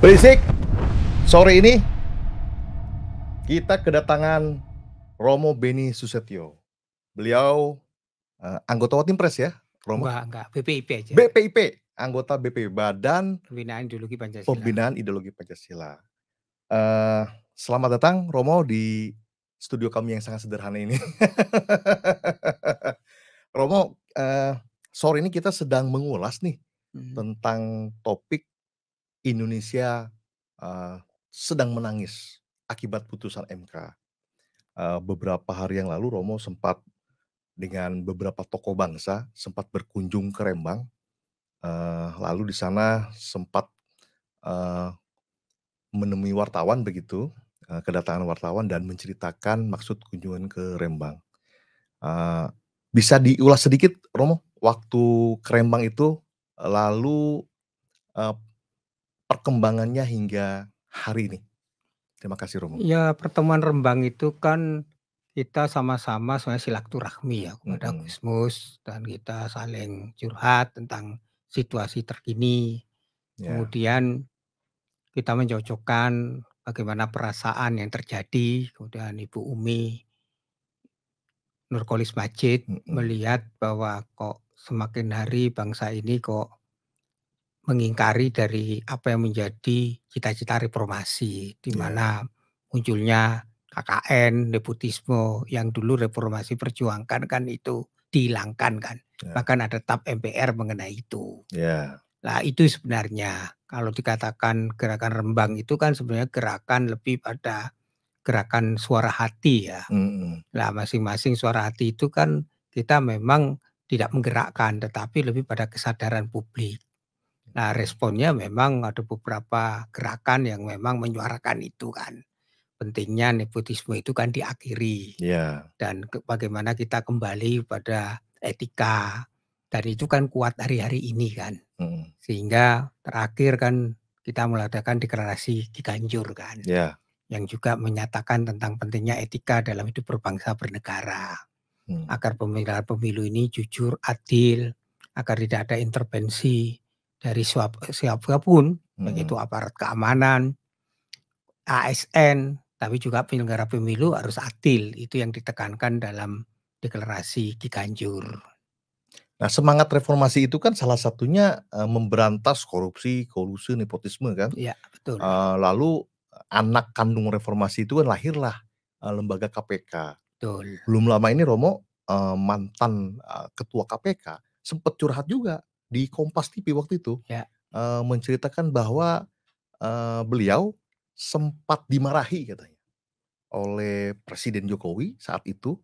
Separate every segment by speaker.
Speaker 1: Berisik, sore ini kita kedatangan Romo Beni Susetio. Beliau, anggota Watimpres ya, Romo?
Speaker 2: Enggak, BPIP aja.
Speaker 1: BPIP, anggota BPIP, Badan
Speaker 2: Pembinaan Ideologi Pancasila.
Speaker 1: Pembinaan Ideologi Pancasila. Selamat datang Romo di studio kami yang sangat sederhana ini. Romo, sore ini kita sedang mengulas nih
Speaker 2: Mhm.
Speaker 1: tentang topik Indonesia, eee, sedang menangis akibat putusan MK. Beberapa hari yang lalu Romo sempat dengan beberapa tokoh bangsa sempat berkunjung ke Rembang, lalu di sana sempat, eee, menemui wartawan begitu, kedatangan wartawan dan menceritakan maksud kunjungan ke Rembang. Eee, Bisa diulas sedikit Romo, waktu ke Rembang itu, lalu, eee, perkembangannya hingga hari ini? Terima kasih Romo.
Speaker 2: Ya, pertemuan Rembang itu kan kita sama-sama sebenarnya silaturahmi ya kepada
Speaker 1: Mhm,
Speaker 2: Gusmus dan kita saling curhat tentang situasi terkini.
Speaker 1: ya,
Speaker 2: Kemudian kita mencocokkan bagaimana perasaan yang terjadi, kemudian Ibu Umi Nurkolis Majid
Speaker 1: mhm,
Speaker 2: melihat bahwa kok semakin hari bangsa ini kok mengingkari dari apa yang menjadi cita-cita reformasi, di
Speaker 1: ya,
Speaker 2: mana munculnya KKN, nepotisme yang dulu reformasi perjuangkan kan itu dihilangkan kan.
Speaker 1: ya,
Speaker 2: Bahkan ada TAP MPR mengenai itu.
Speaker 1: ya,
Speaker 2: Nah itu sebenarnya kalau dikatakan gerakan Rembang itu kan sebenarnya gerakan lebih pada gerakan suara hati ya.
Speaker 1: mhm,
Speaker 2: Nah masing-masing suara hati itu kan kita memang tidak menggerakkan tetapi lebih pada kesadaran publik. Nah,
Speaker 1: oke,
Speaker 2: responnya memang ada beberapa gerakan yang memang menyuarakan itu kan. Pentingnya nepotisme itu kan diakhiri
Speaker 1: iya,
Speaker 2: dan bagaimana kita kembali pada etika dan itu kan kuat hari-hari ini kan.
Speaker 1: mhm,
Speaker 2: Sehingga terakhir kan kita mengadakan deklarasi Ciganjur kan
Speaker 1: iya,
Speaker 2: yang juga menyatakan tentang pentingnya etika dalam hidup berbangsa bernegara.
Speaker 1: mmm,
Speaker 2: Agar pemilihan pemilu ini jujur, adil, agar tidak ada intervensi dari siapapun, baik itu
Speaker 1: mhm.
Speaker 2: aparat keamanan, ASN, tapi juga penyelenggara pemilu harus adil. Itu yang ditekankan dalam deklarasi Ciganjur.
Speaker 1: Nah, semangat reformasi itu kan salah satunya, memberantas korupsi, kolusi, nepotisme kan,
Speaker 2: Iya, betul
Speaker 1: lalu anak kandung reformasi itu kan lahirlah, lembaga KPK.
Speaker 2: betul.
Speaker 1: Belum lama ini Romo, mantan, ketua KPK sempet curhat juga di Kompas TV waktu itu,
Speaker 2: Ya,
Speaker 1: menceritakan bahwa, beliau sempat dimarahi katanya oleh Presiden Jokowi saat itu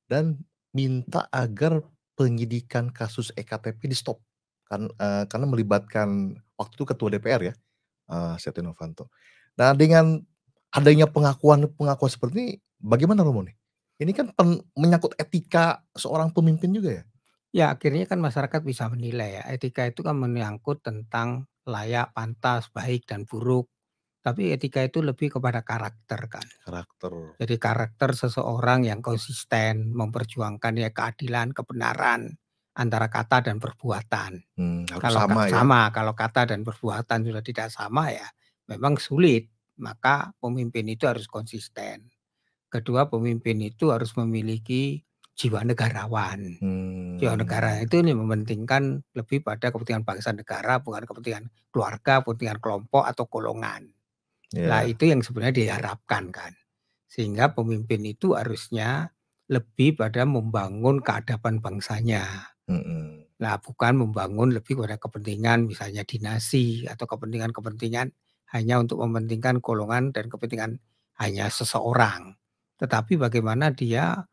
Speaker 1: dan minta agar penyidikan kasus EKTP di-stop karena melibatkan waktu itu Ketua DPR ya, Setia Novanto. Nah, dengan adanya pengakuan-pengakuan seperti ini, bagaimana Romo nih? Ini kan menyangkut etika seorang pemimpin juga ya?
Speaker 2: ya akhirnya kan masyarakat bisa menilai ya. Etika itu kan menyangkut tentang layak, pantas, baik, dan buruk. Tapi etika itu lebih kepada karakter kan.
Speaker 1: Karakter,
Speaker 2: Jadi karakter seseorang yang konsisten memperjuangkan ya keadilan, kebenaran antara kata dan perbuatan.
Speaker 1: harus
Speaker 2: Kalau
Speaker 1: sama ya?
Speaker 2: sama, kalau kata dan perbuatan sudah tidak sama ya memang sulit. Maka pemimpin itu harus konsisten. Kedua, pemimpin itu harus memiliki jiwa negarawan. Jiwa negara
Speaker 1: Mmm,
Speaker 2: itu ini mementingkan lebih pada kepentingan bangsa negara, bukan kepentingan keluarga, kepentingan kelompok atau golongan. Lah
Speaker 1: iya,
Speaker 2: itu yang sebenarnya diharapkan kan. Sehingga pemimpin itu harusnya lebih pada membangun keadaban bangsanya.
Speaker 1: mhm,
Speaker 2: Nah, bukan membangun lebih pada kepentingan misalnya dinasti atau kepentingan-kepentingan hanya untuk mementingkan golongan dan kepentingan hanya seseorang. Tetapi bagaimana dia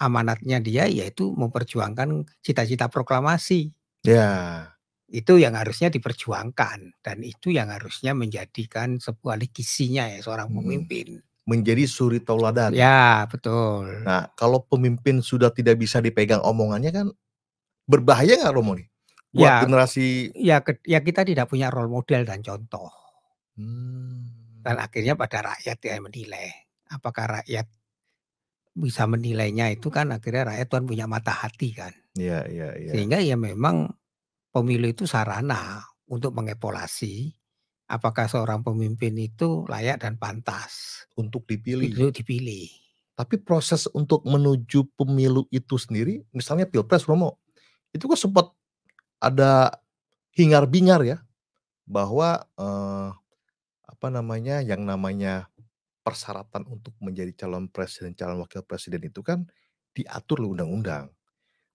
Speaker 2: amanatnya dia yaitu memperjuangkan cita-cita proklamasi.
Speaker 1: iya,
Speaker 2: Itu yang harusnya diperjuangkan dan itu yang harusnya menjadikan sebuah legasinya ya seorang
Speaker 1: mhm,
Speaker 2: pemimpin.
Speaker 1: menjadi suri tauladan.
Speaker 2: Ya, betul.
Speaker 1: Nah, kalau pemimpin sudah tidak bisa dipegang omongannya kan berbahaya nggak Romo nih? Buat
Speaker 2: Ya,
Speaker 1: generasi
Speaker 2: ya kita tidak punya role model dan contoh. Dan
Speaker 1: mmm,
Speaker 2: akhirnya pada rakyat yang menilai. Apakah rakyat bisa menilainya itu kan akhirnya rakyat kan punya mata hati kan.
Speaker 1: iya, iya, iya,
Speaker 2: Sehingga ya memang pemilu itu sarana untuk mengevaluasi apakah seorang pemimpin itu layak dan pantas
Speaker 1: Untuk dipilih.
Speaker 2: itu dipilih.
Speaker 1: Tapi proses untuk menuju pemilu itu sendiri, misalnya pilpres Romo, itu kan sempat ada hingar-bingar ya, bahwa, apa namanya, yang namanya persyaratan untuk menjadi calon presiden, calon wakil presiden itu kan diatur oleh undang-undang.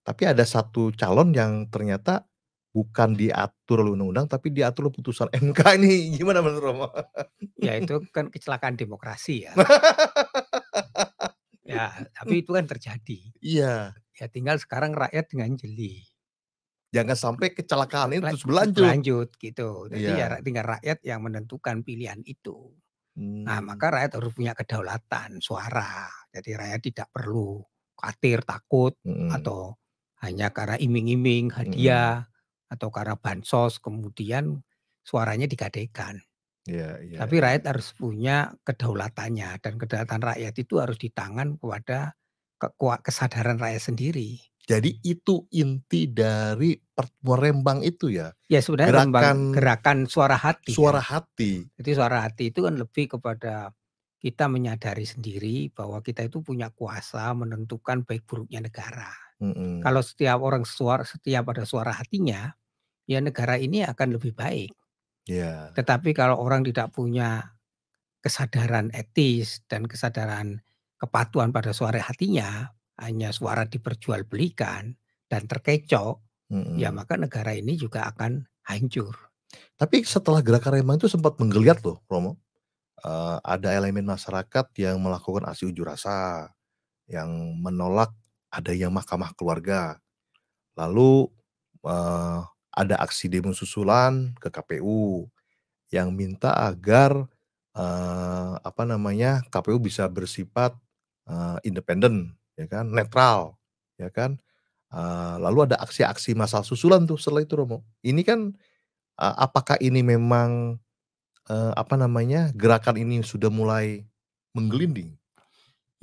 Speaker 1: Tapi ada satu calon yang ternyata bukan diatur oleh undang-undang, tapi diatur oleh putusan MK ini, gimana menurut Romo?
Speaker 2: Ya itu kan kecelakaan demokrasi ya. Ya, tapi itu kan terjadi.
Speaker 1: Iya,
Speaker 2: Ya tinggal sekarang rakyat dengan jeli,
Speaker 1: jangan sampai kecelakaan ini terus
Speaker 2: terus
Speaker 1: berlanjut.
Speaker 2: berlanjut gitu. Jadi ya
Speaker 1: Iya,
Speaker 2: tinggal rakyat yang menentukan pilihan itu. Nah,
Speaker 1: mmm,
Speaker 2: maka rakyat harus punya kedaulatan suara. Jadi rakyat tidak perlu khawatir, takut,
Speaker 1: mhm
Speaker 2: atau hanya karena iming-iming,
Speaker 1: mhm,
Speaker 2: hadiah, atau karena bansos kemudian suaranya digadaikan.
Speaker 1: iya iya
Speaker 2: Tapi
Speaker 1: iya.
Speaker 2: rakyat harus punya kedaulatannya dan kedaulatan rakyat itu harus di tangan kepada kesadaran rakyat sendiri.
Speaker 1: Jadi itu inti dari Pertemuan Rembang itu ya?
Speaker 2: Ya sebenarnya
Speaker 1: Gerakan
Speaker 2: gerakan suara hati kan.
Speaker 1: suara hati?
Speaker 2: Jadi suara hati itu kan lebih kepada kita menyadari sendiri bahwa kita itu punya kuasa menentukan baik buruknya negara.
Speaker 1: Mhm,
Speaker 2: Kalau setiap ada suara hatinya, ya negara ini akan lebih baik.
Speaker 1: iya,
Speaker 2: Tetapi kalau orang tidak punya kesadaran etis dan kesadaran kepatuhan pada suara hatinya, hanya suara diperjualbelikan dan terkecoh, ya
Speaker 1: mhm.
Speaker 2: maka negara ini juga akan hancur.
Speaker 1: Tapi setelah Gerakan Rembang itu sempat menggeliat loh Romo, ada elemen masyarakat yang melakukan aksi unjuk rasa, yang menolak adanya mahkamah keluarga. Lalu, eee, ada aksi demo susulan ke KPU yang minta agar, apa namanya, KPU bisa bersifat, independen, ya kan, netral, ya kan. Lalu ada aksi-aksi massal susulan tuh setelah itu Romo. Ini kan, apakah ini memang, apa namanya, gerakan ini sudah mulai menggelinding?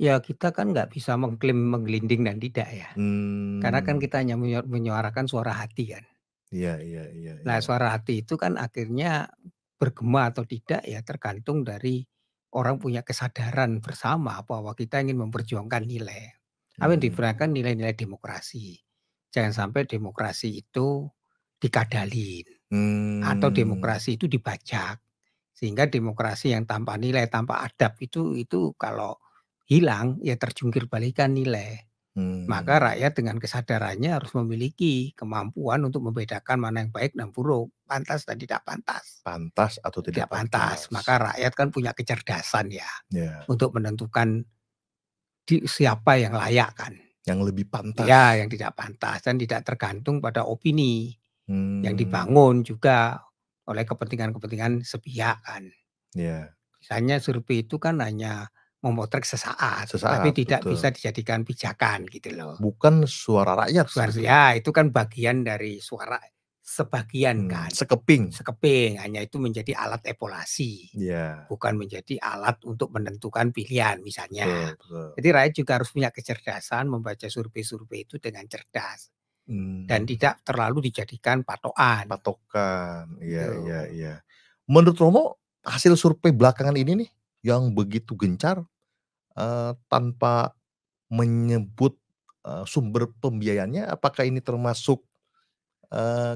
Speaker 2: Ya kita kan nggak bisa mengklaim menggelinding dan tidak ya. Karena kan
Speaker 1: Mmm,
Speaker 2: kita hanya menyuarakan suara hati kan.
Speaker 1: iya iya iya
Speaker 2: Nah
Speaker 1: iya.
Speaker 2: suara hati itu kan akhirnya bergema atau tidak ya tergantung dari orang punya kesadaran bersama bahwa kita ingin memperjuangkan nilai. Apa yang
Speaker 1: Mhm.
Speaker 2: diperjuangkan nilai-nilai demokrasi. Jangan sampai demokrasi itu dikadalin atau
Speaker 1: Mmm,
Speaker 2: demokrasi itu dibajak. Sehingga demokrasi yang tanpa nilai, tanpa adab itu kalau hilang ya terjungkir balikan nilai. Maka
Speaker 1: mmm.
Speaker 2: rakyat dengan kesadarannya harus memiliki kemampuan untuk membedakan mana yang baik dan buruk, pantas dan tidak pantas.
Speaker 1: Pantas atau tidak
Speaker 2: Tidak pantas,
Speaker 1: pantas.
Speaker 2: maka rakyat kan punya kecerdasan ya
Speaker 1: Ya,
Speaker 2: untuk menentukan siapa yang layak kan.
Speaker 1: yang lebih
Speaker 2: Ya,
Speaker 1: pantas.
Speaker 2: yang tidak pantas dan tidak tergantung pada opini yang
Speaker 1: Mmm,
Speaker 2: dibangun juga oleh kepentingan-kepentingan sepihak kan.
Speaker 1: iya.
Speaker 2: Misalnya survei itu kan hanya memotret sesaat, tapi
Speaker 1: Sesaat,
Speaker 2: tidak bisa
Speaker 1: betul.
Speaker 2: dijadikan pijakan gitu loh.
Speaker 1: Bukan suara rakyat
Speaker 2: Suara
Speaker 1: sebetulnya.
Speaker 2: ya itu kan bagian dari suara sebagian kan,
Speaker 1: Sekeping.
Speaker 2: sekeping, hanya itu menjadi alat evaluasi,
Speaker 1: Iya,
Speaker 2: bukan menjadi alat untuk menentukan pilihan misalnya.
Speaker 1: betul betul.
Speaker 2: Jadi rakyat juga harus punya kecerdasan membaca survei-survei itu dengan cerdas dan
Speaker 1: Mmm,
Speaker 2: tidak terlalu dijadikan patokan,
Speaker 1: patokan. Iya iya
Speaker 2: gitu.
Speaker 1: iya. Menurut Romo, hasil survei belakangan ini nih, yang begitu gencar, tanpa menyebut, sumber pembiayaannya, apakah ini termasuk,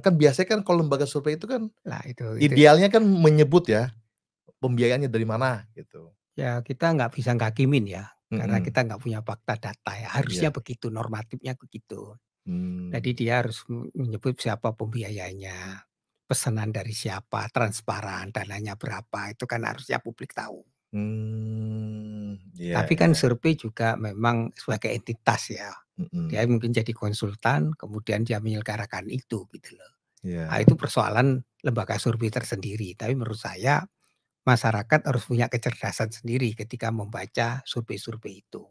Speaker 1: kan biasanya kan kalau lembaga survei itu kan
Speaker 2: Lah itu
Speaker 1: idealnya kan menyebut ya, pembiayaannya dari mana gitu.
Speaker 2: ya kita nggak bisa nghakimin ya, karena
Speaker 1: Mhm,
Speaker 2: kita nggak punya fakta data ya, harusnya
Speaker 1: iya.
Speaker 2: begitu, normatifnya begitu. Jadi
Speaker 1: Mmm,
Speaker 2: dia harus menyebut siapa pembiayanya, pesanan dari siapa, transparan, dananya berapa, itu kan harusnya publik tahu.
Speaker 1: iya
Speaker 2: Tapi kan
Speaker 1: iya,
Speaker 2: survei juga memang sebagai entitas ya, dia
Speaker 1: mhm,
Speaker 2: mungkin jadi konsultan, kemudian dia menyelenggarakan itu gitu loh. Nah,
Speaker 1: iya
Speaker 2: itu persoalan lembaga survei tersendiri, tapi menurut saya masyarakat harus punya kecerdasan sendiri ketika membaca survei-survei itu.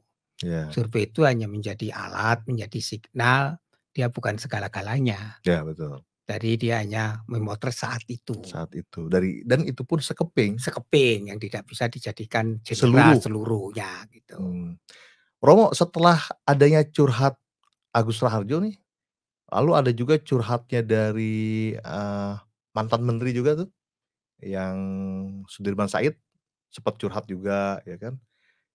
Speaker 1: iya
Speaker 2: Survei itu hanya menjadi alat, menjadi signal, dia bukan segala-galanya.
Speaker 1: iya betul,
Speaker 2: Jadi dia hanya memotret saat itu,
Speaker 1: saat itu dan itu pun sekeping,
Speaker 2: sekeping yang tidak bisa dijadikan general
Speaker 1: seluruh,
Speaker 2: seluruhnya gitu.
Speaker 1: mmm. Romo setelah adanya curhat Agus Raharjo nih, lalu ada juga curhatnya dari, mantan menteri juga tuh, yang Sudirman Said sempat curhat juga ya kan.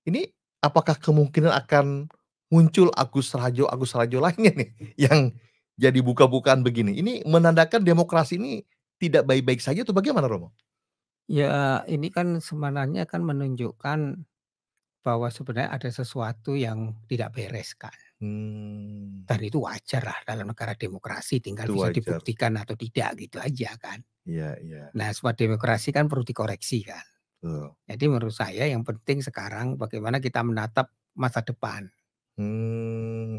Speaker 1: Ini apakah kemungkinan akan muncul Agus Raharjo lainnya nih yang jadi buka-bukaan begini? Ini menandakan demokrasi ini tidak baik-baik saja atau bagaimana Romo?
Speaker 2: Ya, ini kan sebenarnya kan menunjukkan bahwa sebenarnya ada sesuatu yang tidak beres kan,
Speaker 1: Mmm,
Speaker 2: dan itu wajar lah dalam negara demokrasi, tinggal
Speaker 1: itu
Speaker 2: bisa
Speaker 1: wajar.
Speaker 2: dibuktikan atau tidak gitu aja kan.
Speaker 1: Iya iya,
Speaker 2: Nah, sebuah demokrasi kan perlu dikoreksi kan.
Speaker 1: betul.
Speaker 2: Jadi menurut saya yang penting sekarang bagaimana kita menatap masa depan.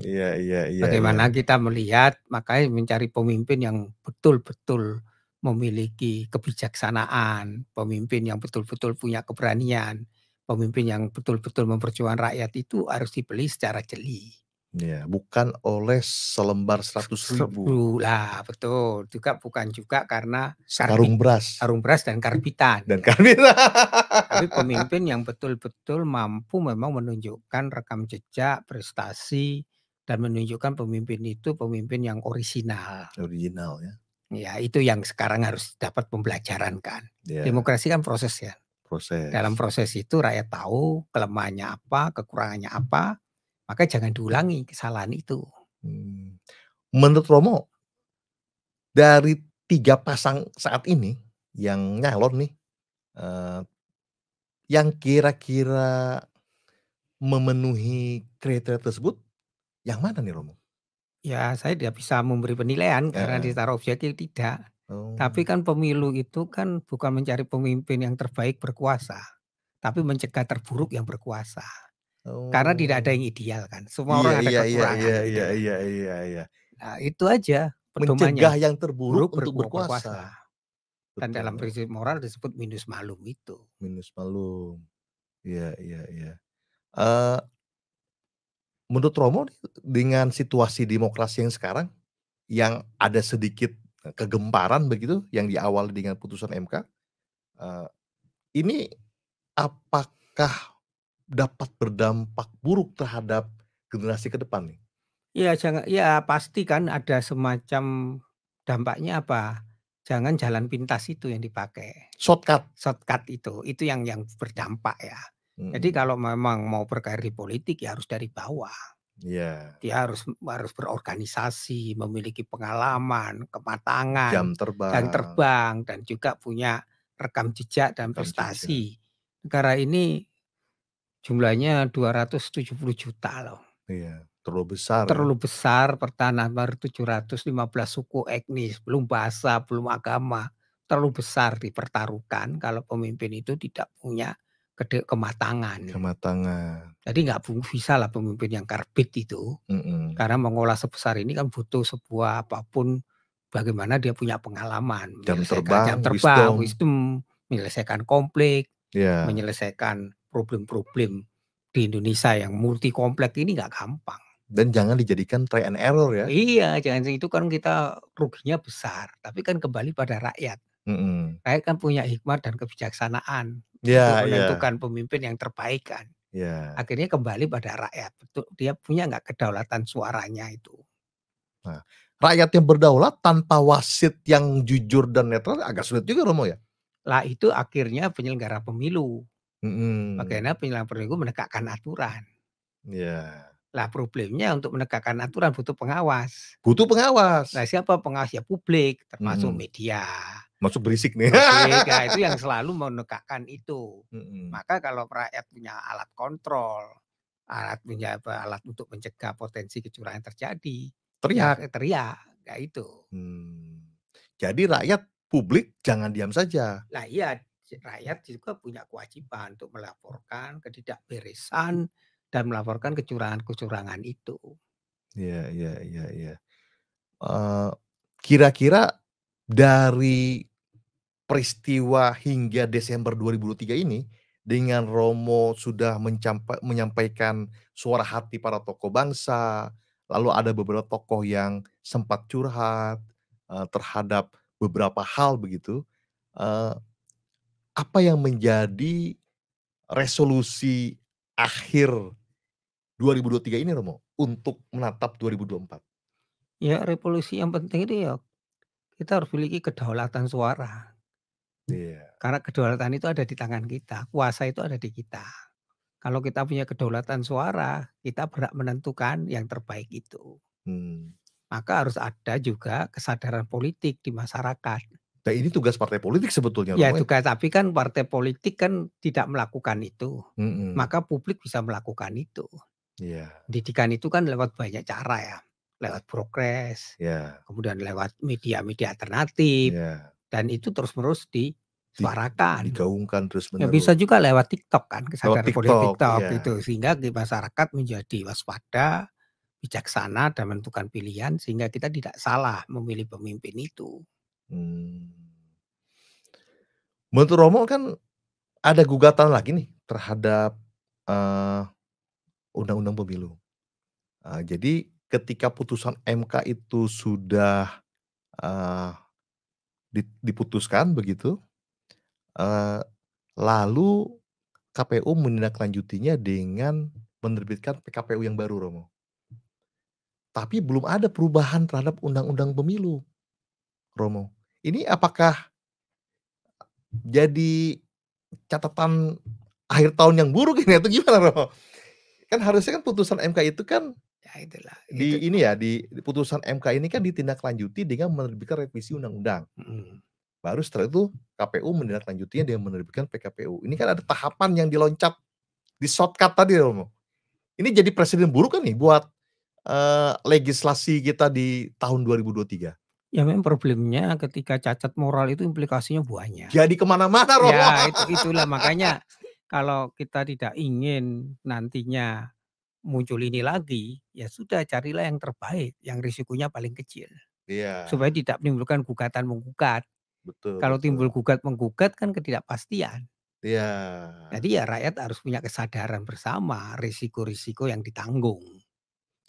Speaker 1: Iya iya iya iya.
Speaker 2: Bagaimana kita melihat, makanya mencari pemimpin yang betul-betul memiliki kebijaksanaan, pemimpin yang betul-betul punya keberanian, pemimpin yang betul-betul memperjuangkan rakyat itu harus dibeli secara jeli.
Speaker 1: Iya, bukan oleh selembar 100.000
Speaker 2: Lah betul, juga bukan juga karena
Speaker 1: sekarung beras
Speaker 2: karung beras dan karbitan.
Speaker 1: dan kami
Speaker 2: Tapi pemimpin yang betul-betul mampu memang menunjukkan rekam jejak, prestasi, dan menunjukkan pemimpin itu pemimpin yang orisinal.
Speaker 1: original ya.
Speaker 2: Ya, itu yang sekarang harus dapat pembelajaran kan.
Speaker 1: Iya,
Speaker 2: Demokrasi kan proses ya. Dalam
Speaker 1: proses.
Speaker 2: proses itu rakyat tahu kelemahannya apa, kekurangannya apa, maka jangan diulangi kesalahan itu.
Speaker 1: Mmm, menurut Romo, dari 3 pasang saat ini yang nyalon nih, eee, yang kira-kira memenuhi kriteria tersebut yang mana nih Romo?
Speaker 2: Ya, saya tidak bisa memberi penilaian karena
Speaker 1: Heeh.
Speaker 2: secara objektif tidak. Tapi
Speaker 1: Oh
Speaker 2: kan pemilu itu kan bukan mencari pemimpin yang terbaik berkuasa, tapi mencegah terburuk yang berkuasa. Karena tidak ada
Speaker 1: oh.
Speaker 2: yang ideal kan, semua
Speaker 1: Iya
Speaker 2: orang ada
Speaker 1: iya iya iya
Speaker 2: kekurangan
Speaker 1: iya
Speaker 2: gitu loh.
Speaker 1: iya iya iya.
Speaker 2: Nah, itu aja
Speaker 1: Mencegah
Speaker 2: pedomannya,
Speaker 1: yang terburuk
Speaker 2: buruk
Speaker 1: untuk berkuasa.
Speaker 2: berkuasa. Dan dalam
Speaker 1: Betul,
Speaker 2: prinsip moral disebut minus malum itu.
Speaker 1: minus malum. Iya iya iya. Eee, menurut Romo nih, dengan situasi demokrasi yang sekarang, yang ada sedikit, kegemparan begitu, yang diawali dengan putusan MK, eee, ini apakah dapat berdampak buruk terhadap generasi ke depan nih?
Speaker 2: Iya jangan ya pasti kan ada semacam dampaknya apa, jangan jalan pintas itu yang dipakai,
Speaker 1: Shortcut?
Speaker 2: shortcut itu yang berdampak ya. Jadi
Speaker 1: Mhm,
Speaker 2: kalau memang mau berkarir di politik ya harus dari bawah.
Speaker 1: iya,
Speaker 2: Dia harus berorganisasi, memiliki pengalaman, kematangan,
Speaker 1: jam
Speaker 2: jam
Speaker 1: terbang,
Speaker 2: terbang, dan juga punya rekam jejak dan
Speaker 1: rekam jejak,
Speaker 2: prestasi. Negara ini jumlahnya 270 juta loh.
Speaker 1: iya, terlalu besar ya,
Speaker 2: Terlalu besar, pertahanan baru 715 suku etnis, belum bahasa, belum agama. Terlalu besar dipertaruhkan kalau pemimpin itu tidak punya kematangan.
Speaker 1: kematangan,
Speaker 2: Jadi nggak bisa lah pemimpin yang karbit itu.
Speaker 1: mhm,
Speaker 2: Karena mengolah sebesar ini kan butuh sebuah apapun, bagaimana dia punya pengalaman,
Speaker 1: jam
Speaker 2: menyelesaikan
Speaker 1: terbang,
Speaker 2: jam terbang,
Speaker 1: wisdom,
Speaker 2: wisdom, menyelesaikan konflik,
Speaker 1: iya.
Speaker 2: menyelesaikan problem-problem di Indonesia yang multi kompleks ini nggak gampang.
Speaker 1: Dan jangan dijadikan try and error ya.
Speaker 2: Iya, jangan itu kan kita ruginya besar, tapi kan kembali pada rakyat.
Speaker 1: Mhm.
Speaker 2: Rakyat kan punya hikmat dan kebijaksanaan untuk
Speaker 1: Iya iya
Speaker 2: menentukan pemimpin yang terbaik kan.
Speaker 1: iya.
Speaker 2: Akhirnya kembali pada rakyat, betul dia punya nggak kedaulatan suaranya itu.
Speaker 1: Nah, rakyat yang berdaulat tanpa wasit yang jujur dan netral agak sulit juga Romo ya?
Speaker 2: Lah itu akhirnya penyelenggara pemilu.
Speaker 1: Mhm.
Speaker 2: Bagaimana penyelenggara pemilu menegakkan aturan.
Speaker 1: Iya.
Speaker 2: Lah problemnya untuk menegakkan aturan butuh pengawas.
Speaker 1: Butuh pengawas.
Speaker 2: Nah siapa pengawas? Ya publik, termasuk
Speaker 1: Mhm.
Speaker 2: media.
Speaker 1: Masuk berisik nih.
Speaker 2: Publik, nah itu yang selalu menegakkan itu.
Speaker 1: Mhm.
Speaker 2: Maka kalau rakyat punya alat kontrol, punya alat untuk mencegah potensi kecurangan terjadi, ya
Speaker 1: Teriak.
Speaker 2: teriak, ya itu.
Speaker 1: Mmm. Jadi rakyat, publik jangan diam saja.
Speaker 2: Lah iya, rakyat juga punya kewajiban untuk melaporkan ketidakberesan dan melaporkan kecurangan-kecurangan itu.
Speaker 1: Iya iya iya iya. Eee, kira-kira dari peristiwa hingga Desember 2023 ini, dengan Romo sudah menyampaikan suara hati para tokoh bangsa, lalu ada beberapa tokoh yang sempat curhat, terhadap beberapa hal begitu, eee, apa yang menjadi resolusi akhir 2023 ini Romo, untuk menatap 2024?
Speaker 2: Ya revolusi yang penting itu ya kita harus memiliki kedaulatan suara.
Speaker 1: Iya,
Speaker 2: Karena kedaulatan itu ada di tangan kita, kuasa itu ada di kita. Kalau kita punya kedaulatan suara, kita berhak menentukan yang terbaik itu.
Speaker 1: Mmm,
Speaker 2: Maka harus ada juga kesadaran politik di masyarakat.
Speaker 1: nah ini tugas partai politik sebetulnya
Speaker 2: Ya
Speaker 1: Romo ya?
Speaker 2: juga tapi kan partai politik kan tidak melakukan itu,
Speaker 1: Mhm,
Speaker 2: maka publik bisa melakukan itu.
Speaker 1: iya
Speaker 2: Pendidikan itu kan lewat banyak cara ya, lewat progres,
Speaker 1: iya
Speaker 2: kemudian lewat media-media alternatif,
Speaker 1: iya,
Speaker 2: dan itu terus-menerus
Speaker 1: di
Speaker 2: disuarakan.
Speaker 1: digaungkan
Speaker 2: Ya bisa
Speaker 1: terus-menerus.
Speaker 2: juga lewat TikTok kan,
Speaker 1: Lewat
Speaker 2: kesadaran politik
Speaker 1: TikTok,
Speaker 2: TikTok
Speaker 1: iya,
Speaker 2: gitu, sehingga di masyarakat menjadi waspada, bijaksana dan menentukan pilihan sehingga kita tidak salah memilih pemimpin itu.
Speaker 1: mmm. Menurut Romo kan ada gugatan lagi nih terhadap, eee, undang-undang pemilu. Jadi ketika putusan MK itu sudah, eee, diputuskan begitu, eee, lalu KPU menindaklanjutinya dengan menerbitkan PKPU yang baru Romo. Tapi belum ada perubahan terhadap undang-undang pemilu Romo. Ini apakah jadi catatan akhir tahun yang buruk ini atau gimana Romo? Kan harusnya kan putusan MK itu kan
Speaker 2: Ya itulah, itu
Speaker 1: di ini ya, di putusan MK ini kan ditindaklanjuti dengan menerbitkan revisi undang-undang.
Speaker 2: mhm.
Speaker 1: Baru setelah itu KPU menindaklanjutinya dengan menerbitkan PKPU. Ini kan ada tahapan yang diloncat, di-shortcut tadi Romo. Ini jadi presiden buruk kan nih buat, legislasi kita di tahun 2023.
Speaker 2: Ya memang problemnya ketika cacat moral itu implikasinya banyak.
Speaker 1: Jadi ke mana-mana Romo.
Speaker 2: Ya itulah makanya kalau kita tidak ingin nantinya muncul ini lagi, ya sudah carilah yang terbaik, yang risikonya paling kecil.
Speaker 1: Iya,
Speaker 2: Supaya tidak menimbulkan gugatan-menggugat.
Speaker 1: betul
Speaker 2: Kalau
Speaker 1: betul.
Speaker 2: timbul gugat-menggugat kan ketidakpastian.
Speaker 1: Iya.
Speaker 2: Jadi ya rakyat harus punya kesadaran bersama risiko-risiko yang ditanggung.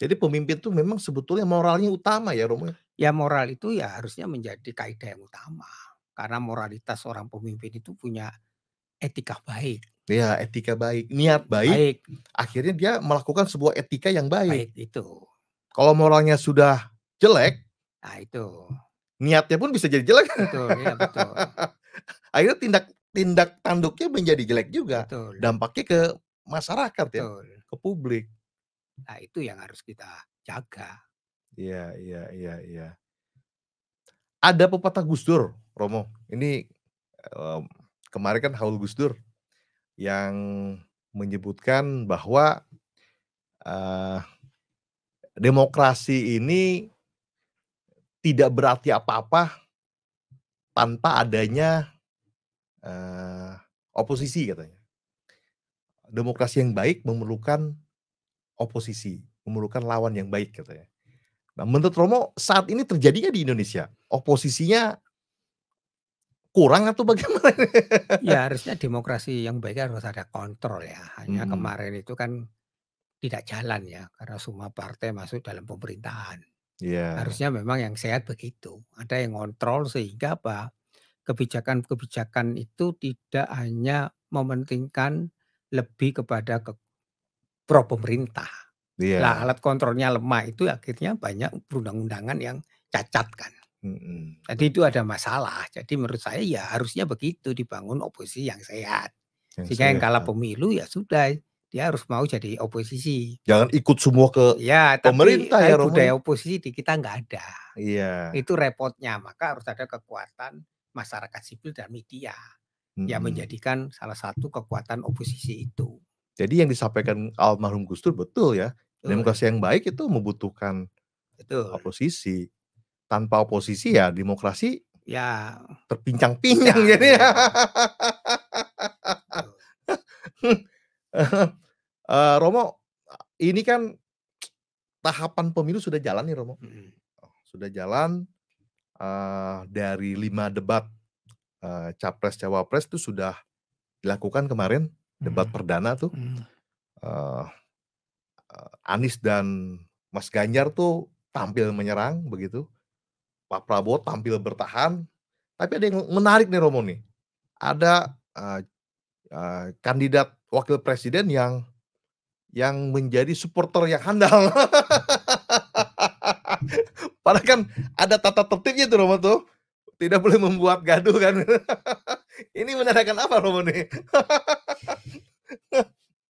Speaker 1: Jadi pemimpin tuh memang sebetulnya moralnya utama ya Romo ya?
Speaker 2: Ya moral itu ya harusnya menjadi kaidah yang utama. Karena moralitas seorang pemimpin itu punya etika baik.
Speaker 1: Iya, etika baik, niat baik,
Speaker 2: Baik,
Speaker 1: akhirnya dia melakukan sebuah etika yang baik.
Speaker 2: baik itu.
Speaker 1: Kalau moralnya sudah jelek,
Speaker 2: Nah itu,
Speaker 1: niatnya pun bisa jadi jelek.
Speaker 2: betul, ya betul,
Speaker 1: Akhirnya tindak tindak tanduknya menjadi jelek juga,
Speaker 2: betul,
Speaker 1: dampaknya ke masyarakat ya,
Speaker 2: betul.
Speaker 1: ke publik.
Speaker 2: Nah itu yang harus kita jaga.
Speaker 1: Iya iya iya iya. Ada pepatah Gus Dur, Romo, ini, mmm, kemarin kan haul Gus Dur yang menyebutkan bahwa, eee, demokrasi ini tidak berarti apa-apa tanpa adanya, eee, oposisi katanya. Demokrasi yang baik memerlukan oposisi, memerlukan lawan yang baik katanya. Nah, menurut Romo saat ini terjadi nggak di Indonesia? Oposisinya kurang atau bagaimana?
Speaker 2: Ya harusnya demokrasi yang baik harus ada kontrol ya. Hanya
Speaker 1: Mhm,
Speaker 2: kemarin itu kan tidak jalan ya karena semua partai masuk dalam pemerintahan.
Speaker 1: iya
Speaker 2: Harusnya memang yang sehat begitu. Ada yang kontrol sehingga apa? Kebijakan-kebijakan itu tidak hanya mementingkan lebih kepada pro pemerintah. Lah
Speaker 1: iya,
Speaker 2: alat kontrolnya lemah itu akhirnya banyak perundang-undangan yang cacat kan. Jadi itu
Speaker 1: betul,
Speaker 2: ada masalah. Jadi menurut saya ya harusnya begitu dibangun oposisi yang sehat.
Speaker 1: yang
Speaker 2: Sehingga yang kalah
Speaker 1: sehat.
Speaker 2: pemilu ya sudah, dia harus mau jadi oposisi.
Speaker 1: Jangan ikut semua ke
Speaker 2: Ya tapi
Speaker 1: pemerintah ya Romo ya?
Speaker 2: budaya oposisi di kita nggak ada.
Speaker 1: Iya,
Speaker 2: Itu repotnya, maka harus ada kekuatan masyarakat sipil dan media yang
Speaker 1: mhm.
Speaker 2: menjadikan salah satu kekuatan oposisi itu.
Speaker 1: Jadi yang disampaikan almarhum Gus Dur betul ya,
Speaker 2: Betul,
Speaker 1: demokrasi yang baik itu membutuhkan
Speaker 2: betul.
Speaker 1: oposisi, tanpa oposisi ya demokrasi
Speaker 2: Ya
Speaker 1: terpincang-pincang
Speaker 2: pincang,
Speaker 1: jadinya.
Speaker 2: iya, betul.
Speaker 1: Romo, ini kan tahapan pemilu sudah jalan nih Romo,
Speaker 2: Mhm,
Speaker 1: sudah jalan, dari 5 debat, capres-cawapres itu sudah dilakukan kemarin, debat
Speaker 2: mhm,
Speaker 1: perdana tuh,
Speaker 2: mhm,
Speaker 1: eee Anies dan Mas Ganjar tuh tampil menyerang begitu, Pak Prabowo tampil bertahan, tapi ada yang menarik nih Romo nih, ada, kandidat wakil presiden yang menjadi supporter yang handal. Padahal kan ada tata tertibnya tuh Romo tuh, tidak boleh membuat gaduh kan. Ini menandakan apa Romo nih?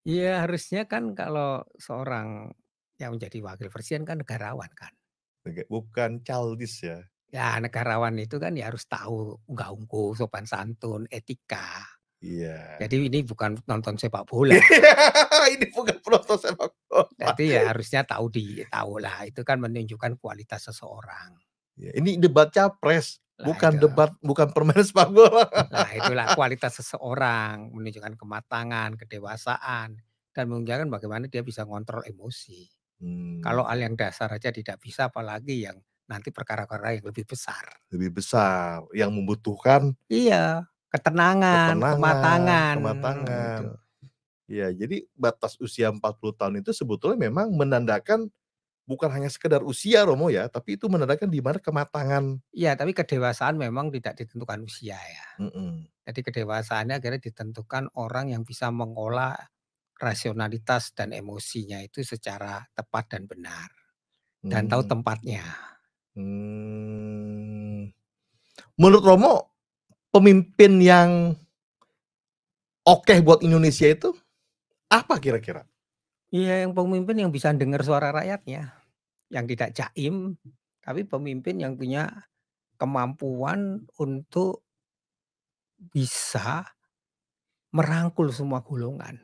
Speaker 2: Iya, harusnya kan kalau seorang yang menjadi wakil presiden kan negarawan kan.
Speaker 1: Bukan childish ya?
Speaker 2: Ya negarawan itu kan ya harus tahu unggah-ungguh, sopan santun, etika.
Speaker 1: Iya.
Speaker 2: Jadi ini bukan nonton sepak bola.
Speaker 1: Ini bukan penonton sepak bola.
Speaker 2: Jadi ya harusnya tahulah, itu kan menunjukkan kualitas seseorang.
Speaker 1: Ya, ini debat capres,
Speaker 2: Lah itu
Speaker 1: bukan permainan sepak bola.
Speaker 2: lah itulah kualitas seseorang, menunjukkan kematangan, kedewasaan, dan menunjukkan bagaimana dia bisa ngontrol emosi. Kalau hal
Speaker 1: Mmm,
Speaker 2: yang dasar aja tidak bisa, apalagi yang nanti perkara-perkara yang lebih besar.
Speaker 1: lebih besar, yang membutuhkan
Speaker 2: Iya, ketenangan,
Speaker 1: ketenangan,
Speaker 2: kematangan,
Speaker 1: kematangan.
Speaker 2: itu.
Speaker 1: Ya, jadi batas usia 40 tahun itu sebetulnya memang menandakan bukan hanya sekedar usia Romo ya, tapi itu menandakan di mana kematangan.
Speaker 2: Iya, tapi kedewasaan memang tidak ditentukan usia ya.
Speaker 1: Mhm,
Speaker 2: Jadi kedewasaannya akhirnya ditentukan orang yang bisa mengolah rasionalitas dan emosinya itu secara tepat dan benar, dan tahu
Speaker 1: mmm,
Speaker 2: tempatnya.
Speaker 1: mmm. Menurut Romo, pemimpin yang oke buat Indonesia itu apa kira-kira?
Speaker 2: Iya, yang pemimpin yang bisa dengar suara rakyatnya, yang tidak jaim, tapi pemimpin yang punya kemampuan untuk bisa merangkul semua golongan.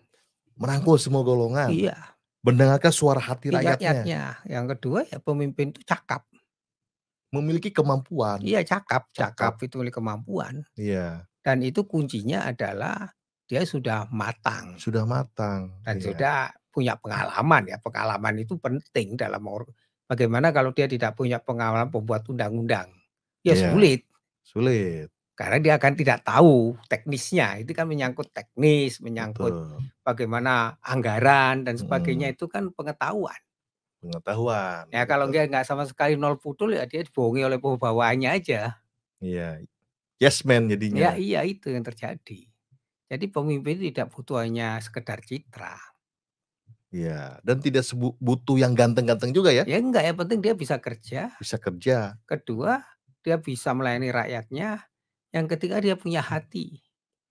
Speaker 1: Merangkul semua golongan,
Speaker 2: Iya,
Speaker 1: mendengarkan suara hati rakyatnya,
Speaker 2: rakyatnya. Yang kedua ya pemimpin itu cakap.
Speaker 1: memiliki kemampuan,
Speaker 2: Iya cakap, cakap
Speaker 1: cakap,
Speaker 2: itu memiliki kemampuan.
Speaker 1: iya,
Speaker 2: Dan itu kuncinya adalah dia sudah matang
Speaker 1: sudah matang,
Speaker 2: dan
Speaker 1: iya,
Speaker 2: sudah punya pengalaman ya. Pengalaman itu penting dalam bagaimana kalau dia tidak punya pengalaman pembuat undang-undang. Ya
Speaker 1: iya,
Speaker 2: sulit.
Speaker 1: sulit,
Speaker 2: Karena dia akan tidak tahu teknisnya, itu kan menyangkut teknis, menyangkut
Speaker 1: betul,
Speaker 2: bagaimana anggaran dan sebagainya
Speaker 1: mhm,
Speaker 2: itu kan pengetahuan.
Speaker 1: pengetahuan,
Speaker 2: Ya kalau
Speaker 1: betul,
Speaker 2: dia nggak sama sekali nol putul ya dia dibohongi oleh bawahannya aja.
Speaker 1: iya, yes man
Speaker 2: Ya
Speaker 1: jadinya,
Speaker 2: iya itu yang terjadi. Jadi pemimpin itu tidak butuh hanya sekedar citra.
Speaker 1: iya, dan tidak butuh yang ganteng-ganteng juga ya,
Speaker 2: Ya enggak, yang penting dia bisa kerja,
Speaker 1: bisa kerja,
Speaker 2: kedua dia bisa melayani rakyatnya, yang ketiga dia punya hati.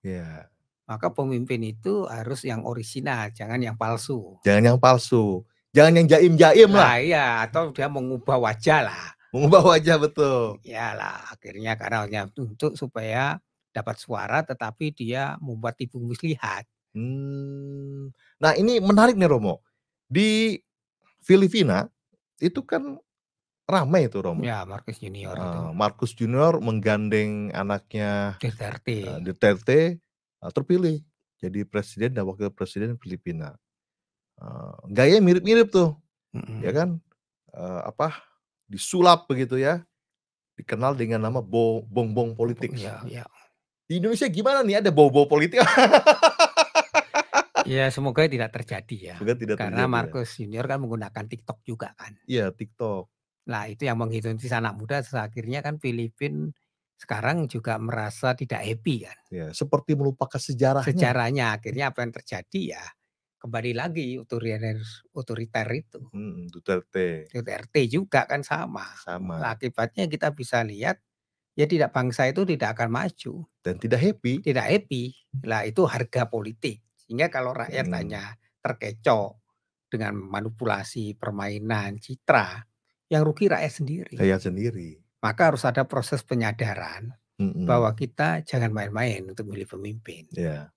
Speaker 1: iya,
Speaker 2: Maka pemimpin itu harus yang orisinal, jangan yang palsu.
Speaker 1: jangan yang palsu, jangan yang jaim-jaim
Speaker 2: Lah
Speaker 1: lah,
Speaker 2: iya, atau dia mengubah wajah lah.
Speaker 1: mengubah wajah, betul.
Speaker 2: Iyalah, akhirnya karena hanya untuk supaya dapat suara, tetapi dia membuat tipu muslihat.
Speaker 1: Nah ini menarik nih Romo, di Filipina itu kan ramai itu Romo,
Speaker 2: Ya, Marcos Junior itu,
Speaker 1: Marcos Junior menggandeng anaknya,
Speaker 2: Duterte.
Speaker 1: Duterte, terpilih jadi presiden dan wakil presiden Filipina, gayanya mirip-mirip tuh, ya
Speaker 2: Mhm.
Speaker 1: kan, apa, disulap begitu ya, dikenal dengan nama Bongbong Politics.
Speaker 2: Iya iya.
Speaker 1: Di Indonesia gimana nih, ada bau-bau politik?
Speaker 2: Ya semoga tidak terjadi ya,
Speaker 1: Semoga tidak
Speaker 2: karena
Speaker 1: terjadi ya.
Speaker 2: Marcos Junior kan menggunakan TikTok juga kan.
Speaker 1: Iya, TikTok,
Speaker 2: Nah itu yang menghipnotis anak muda, terus akhirnya kan Filipina sekarang juga merasa tidak happy kan.
Speaker 1: ya, seperti melupakan sejarahnya.
Speaker 2: Sejarahnya akhirnya apa yang terjadi ya, kembali lagi otoriter otoriter itu.
Speaker 1: Duterte,
Speaker 2: Duterte juga kan sama. Nah,
Speaker 1: sama,
Speaker 2: akibatnya kita bisa lihat, ya tidak bangsa itu tidak akan maju,
Speaker 1: dan tidak happy,
Speaker 2: tidak happy. Lah itu harga politik. Sehingga kalau rakyat
Speaker 1: mhm,
Speaker 2: hanya terkecoh dengan manipulasi, permainan, citra, yang rugi rakyat sendiri.
Speaker 1: kayak sendiri,
Speaker 2: Maka harus ada proses penyadaran
Speaker 1: mhm,
Speaker 2: bahwa kita jangan main-main untuk milih pemimpin.
Speaker 1: iya.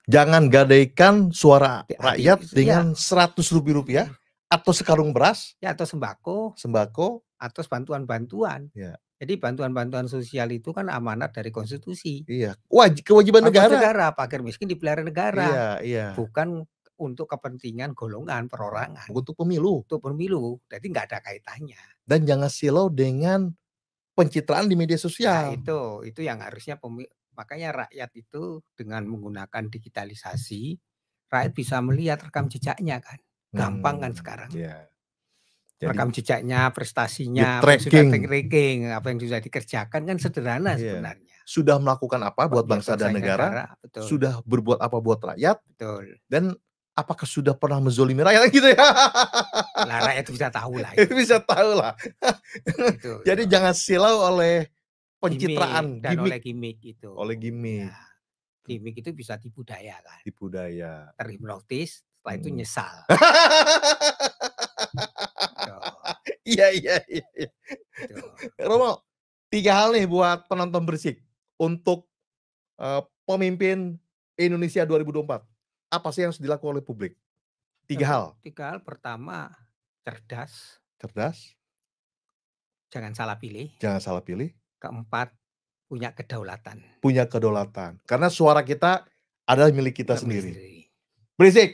Speaker 1: Jangan gadaikan suara
Speaker 2: Hati
Speaker 1: rakyat
Speaker 2: ya,
Speaker 1: dengan Rp100.000 atau sekarung beras,
Speaker 2: ya atau sembako,
Speaker 1: sembako,
Speaker 2: atau bantuan-bantuan.
Speaker 1: ya,
Speaker 2: Jadi bantuan-bantuan sosial itu kan amanat dari konstitusi.
Speaker 1: iya, kewajiban
Speaker 2: Ongkos
Speaker 1: negara.
Speaker 2: negara, fakir miskin dipelihara negara,
Speaker 1: Iya, iya,
Speaker 2: bukan untuk kepentingan golongan, perorangan,
Speaker 1: untuk pemilu,
Speaker 2: untuk pemilu, jadi nggak ada kaitannya.
Speaker 1: dan jangan silau dengan pencitraan di media
Speaker 2: Ya
Speaker 1: sosial.
Speaker 2: itu yang harusnya makanya rakyat itu dengan menggunakan digitalisasi, rakyat bisa melihat rekam jejaknya kan, gampang kan sekarang.
Speaker 1: Iya, jadi
Speaker 2: Rekam jejaknya, prestasinya, apa yang sudah
Speaker 1: di-tracking,
Speaker 2: ranking, apa yang sudah dikerjakan kan sederhana
Speaker 1: iya,
Speaker 2: sebenarnya.
Speaker 1: sudah melakukan apa buat
Speaker 2: Buat
Speaker 1: bangsa
Speaker 2: bangsa
Speaker 1: dan negara,
Speaker 2: negara, betul
Speaker 1: sudah berbuat apa buat rakyat,
Speaker 2: betul.
Speaker 1: dan apakah sudah pernah menzolimi rakyat, gitu ya.
Speaker 2: Lah rakyat itu bisa tahulah
Speaker 1: Itu
Speaker 2: itu.
Speaker 1: bisa tahulah.
Speaker 2: Itu
Speaker 1: Jadi jangan silau oleh
Speaker 2: gimik
Speaker 1: pencitraan,
Speaker 2: dan oleh
Speaker 1: gimik,
Speaker 2: gimik itu.
Speaker 1: oleh
Speaker 2: Ya,
Speaker 1: gimik.
Speaker 2: gimik itu bisa dibudayakan.
Speaker 1: Tipu daya.
Speaker 2: Terhipnotis, setelah itu
Speaker 1: Mhm.
Speaker 2: nyesal. Gitu.
Speaker 1: Iya iya iya iya.
Speaker 2: Gitu.
Speaker 1: Romo, 3 hal nih buat penonton Bersik untuk, pemimpin Indonesia 2024. Apa sih yang harus dilakukan oleh publik? 3 hal.
Speaker 2: 3 hal, pertama cerdas,
Speaker 1: Cerdas,
Speaker 2: jangan salah pilih.
Speaker 1: jangan salah pilih,
Speaker 2: Keempat, punya kedaulatan.
Speaker 1: punya kedaulatan. Karena suara kita adalah milik kita
Speaker 2: Kita milih
Speaker 1: sendiri.
Speaker 2: sendiri.
Speaker 1: Berisik.